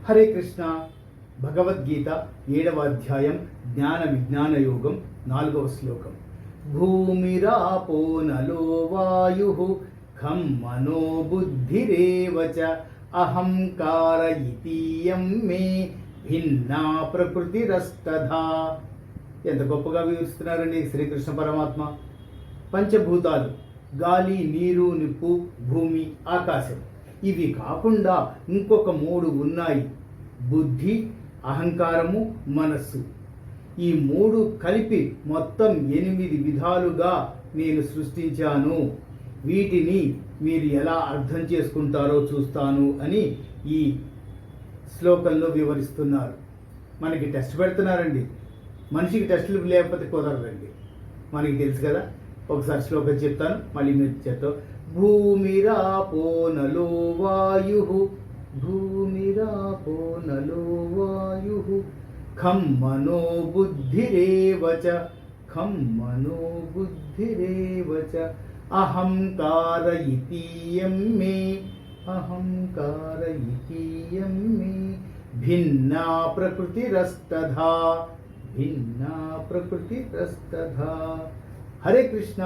హరే కృష్ణ. భగవద్గీత 7వ అధ్యాయం జ్ఞాన విజ్ఞాన యోగం 4వ శ్లోకం. భూమిరాపో నలో వాయుః ఖం మనో బుద్ధిరేవ చ అహంకార ఇతీయం మే భిన్నా ప్రకృతిరస్తథా. ఎంత గొప్పగా వివరిస్తున్నారండి శ్రీకృష్ణ పరమాత్మ. పంచభూతాలు గాలి, నీరు, నిప్పు, భూమి, ఆకాశం, ఇవి కాకుండా ఇంకొక 3 ఉన్నాయి. బుద్ధి, అహంకారము, మనస్సు. ఈ 3 కలిపి మొత్తం 8 విధాలుగా నేను సృష్టించాను. వీటిని మీరు ఎలా అర్థం చేసుకుంటారో చూస్తాను అని ఈ శ్లోకంలో వివరిస్తున్నారు. మనకి టెస్ట్ పెడుతున్నారండి. మనిషికి టెస్టులు లేకపోతే కుదరదండి, మనకి తెలుసు కదా. ఒకసారి శ్లోకం చెప్తాను, మళ్ళీ మీరు చెప్తారు. భూమిరాపో నలో వాయుః, భూమిరాపో నలో వాయుః ఖం మనో బుద్ధిరేవ చ, ఖం మనో బుద్ధిరేవ చ అహంకార ఇతీయం మే, అహంకార ఇతీయం మే భిన్నా ప్రకృతిరస్తథా, భిన్నా ప్రకృతిరస్తథా. హరే కృష్ణ.